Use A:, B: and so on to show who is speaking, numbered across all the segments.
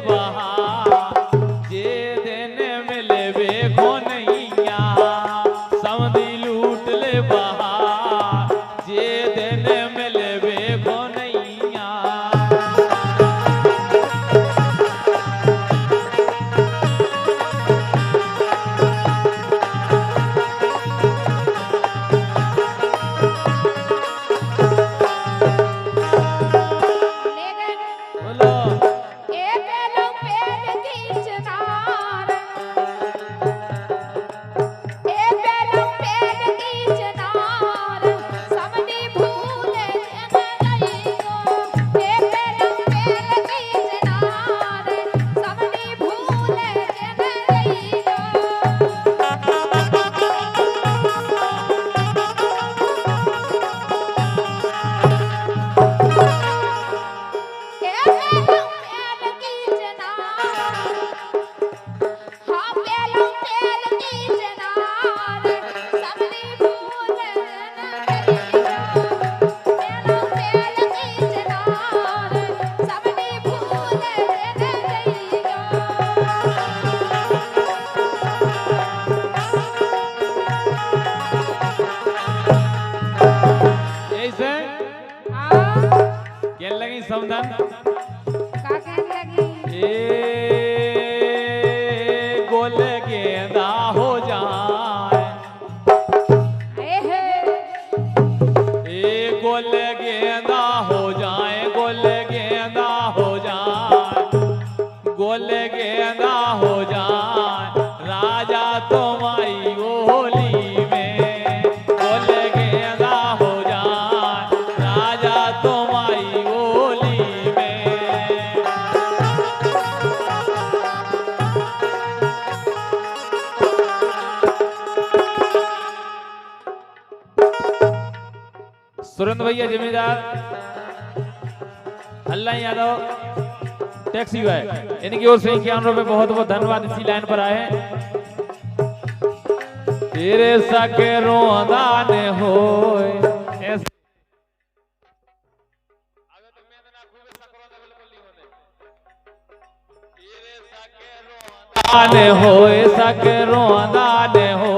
A: बहार जे दिन मिले बेखो नैया समधी लूट ले बहार जे दिन मिले बेखो नैया। समधन
B: का कहने लगी
A: ए गोल गेंदा हो जाए ए गोल गेंदा हो जाए गोल गेंदा हो जाए गोल गेंदा हो जाए राजा तुम्हारी होली में गोल गेंदा हो जाए राजा तुम्हारी सुरेंद्र भैया जिम्मेदार अल्लाह यादव टैक्सी है इनकी ओर से 51 रुपए बहुत बहुत धन्यवाद इसी लाइन पर आए हैं। तेरे सके रोदान हो सके रोदान हो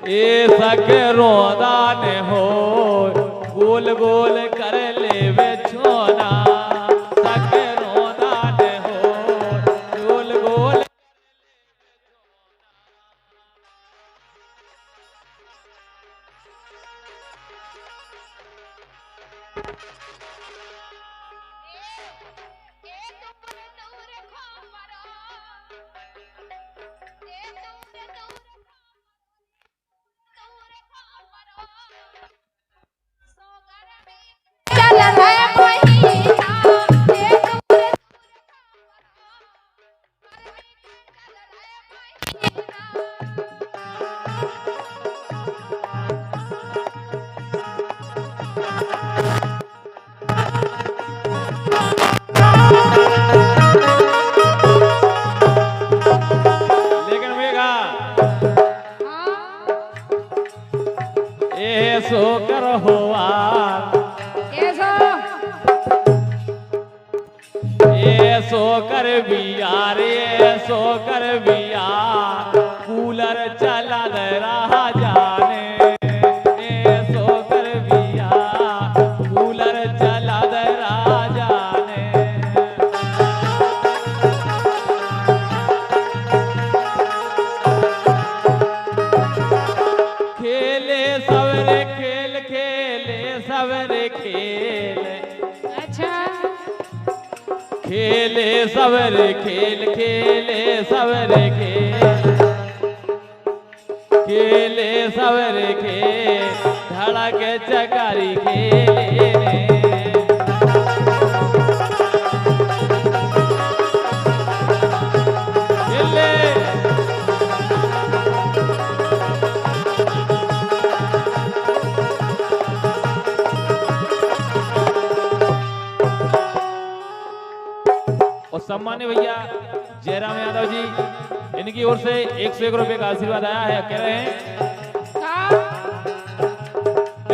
A: ए सके रोदान हो गोल गोल कर ले वे छोना सके रोदान हो गोल गोल सो कर होवार सो कर बियार सो कर बियार कूलर चला दे रहा जाने सो कर बियार कूलर चला दे रहा जाने खेले सवेरे खेल खेले सवेरे खेल
B: अच्छा
A: खेले सवेरे खेल खेले सवेरे खेल खेले सवेरे खेल धड़क चकारी खेले सम्मान्य भैया जयराम यादव जी इनकी ओर से 101 रुपए का आशीर्वाद आया है। कह रहे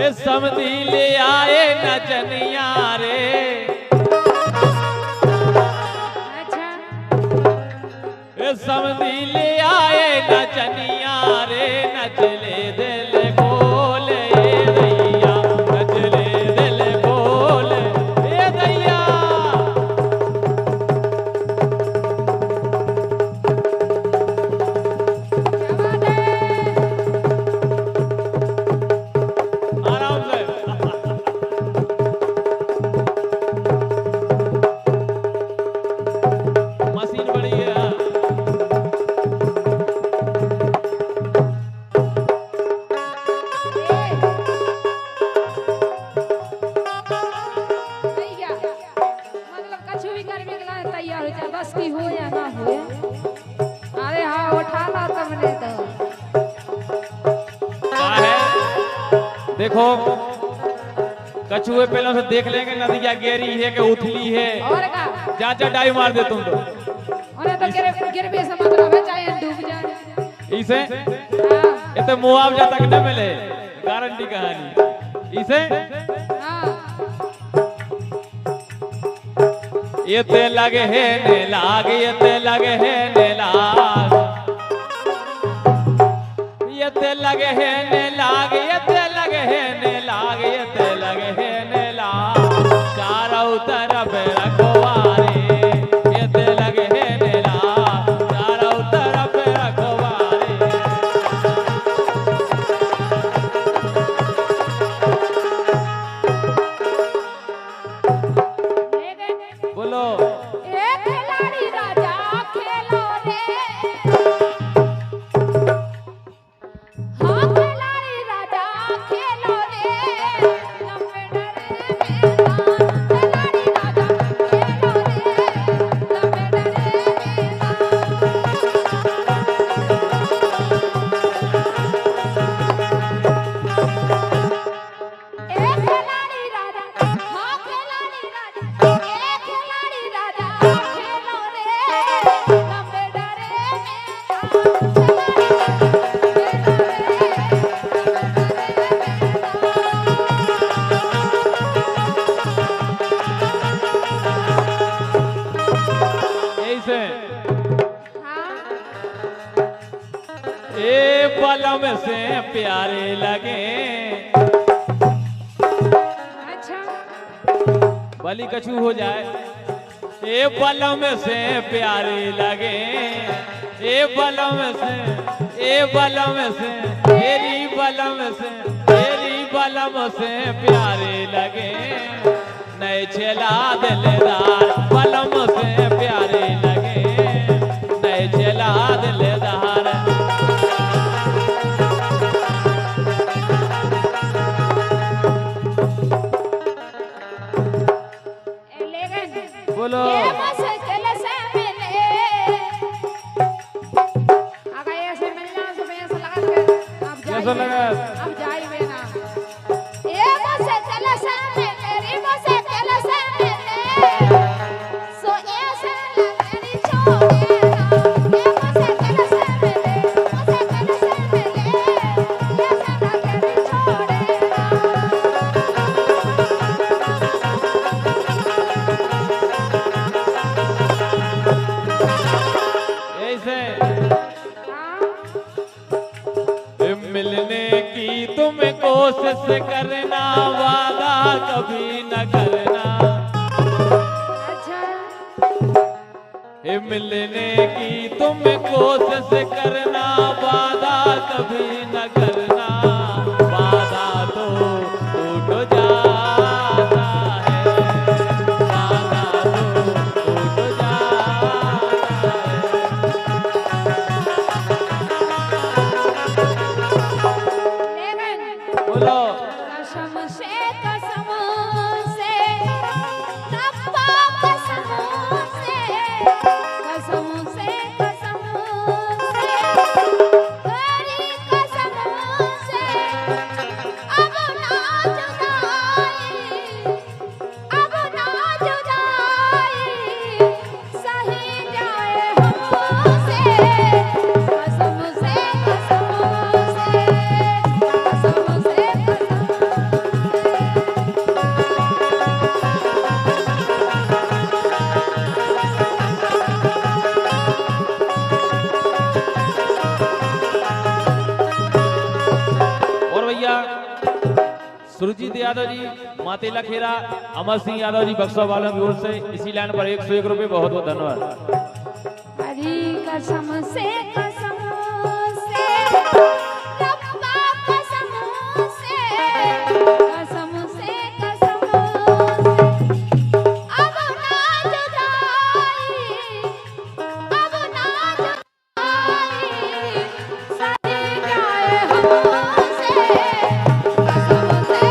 A: हैं समधी ले आए नचनिया रे ए समधी ले आए नचनिया रे नचले दिल खोल ए दैया नचले दिल खोल ए दैया।
B: क्या बात है?
A: आराम से मशीन बड़ी है।
B: भैया, मतलब कछु भी करने के लिए तैयार हो जाए, बस की हो या ना हो। अरे हाँ, उठा ला तुमने तो।
A: क्या है देखो कछुए पहले से देख लेंगे नदिया गहरी है कि उथली है।
B: और का?
A: जा जा डाई मार दे तुम तो
B: उन्हें तो गिर भी से मतलब है, चाहे डूब जाए।
A: इसे
B: हाँ,
A: ये तो मुआवजा तक न मिले गारंटी कहानी इसे
B: हाँ।
A: ये ते लगे है ने लाग ये ते लगे है ने लाग ये ते लगे है ने लाग ये ते लगे है ने लाग ये ते लगे है ने लाग चारों तरफ रखवारे ये ते लगे है ने लाग चारों तरफ रखवारे। बोलो
B: ए खिलाड़ी राजा खेलो रे, हाँ खिलाड़ी राजा खेलो रे, लंबे डरे मैदान, खिलाड़ी राजा खेलो रे, लंबे डरे मैदान। ए खिलाड़ी राजा, हाँ खिलाड़ी राजा, ए खिलाड़ी राजा खेलो रे, लंबे डरे मैदान, खिलाड़ी
A: ऐसे
B: हाँ,
A: ए पलम से प्यारे लगे
B: अच्छा,
A: बलि कछु हो जाए ए पलम से प्यारे लगे ए बलम से ए बलम से तेरी बलम से तेरी बलम से प्यारे लगे नए छेला दिलदार बलम से प्यारे लगे नए छेला दिलदार।
B: लेकिन
A: बोलो
B: ये मुश्किल से मिले, अगर ऐसे मिल जाए तो मैं ऐसा लगा के अब
A: कैसा लगा?
B: अब जाइए ना। ये मुश्किल से मिले, रे मुश्किल से मिले, सो ऐसे लगनी छोड़े ना। ये मुश्किल से मिले, मुश्किल से मिले, ऐसे लगनी छोड़े ना।
A: ऐसे
B: हाँ,
A: मिलने की तुम कोशिश करना वादा कभी न करना
B: अच्छा,
A: मिलने की तुम कोशिश करना वादा कभी न करना वादा तो टूट जाता है वादा तो टूट जाता है।
B: लेकिन
A: बोलो
B: कसम से तब्बा कसम से तेरी कसम से
A: सुरजीत यादव जी, मातेला खेरा, अमर सिंह यादव जी बक्सर वालों की ओर से इसी लाइन पर 101 रुपए, बहुत बहुत धन्यवाद।
B: हरी कसम से रब्बा कसम से कसम से अब ना जुदाई सारी जाए हमसे कसम से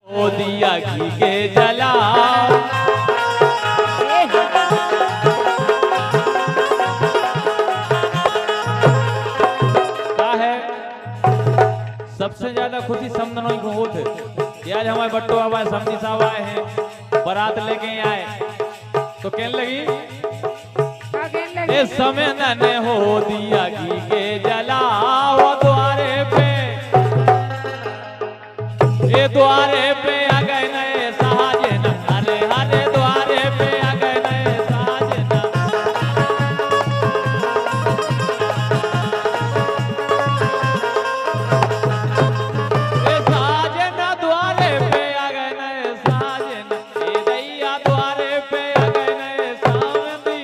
A: ओ दिया घी के जला क्या है, सबसे ज्यादा खुशी समदनों को होत है कि आज हमारे बट्टो बाबा समझी साहब आए हैं, बारात लेके आए तो कहने लगी इस समय ने हो दिया घी के जला, वो द्वारे पे, ये द्वारे पे आ गए नए साजन, हरे हरे द्वारे पे आ गए नए साजन। ये साजन द्वारे पे आ गए नए साजन, ये दैया द्वारे पे आ गए नए सावंती।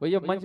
A: भैया मंच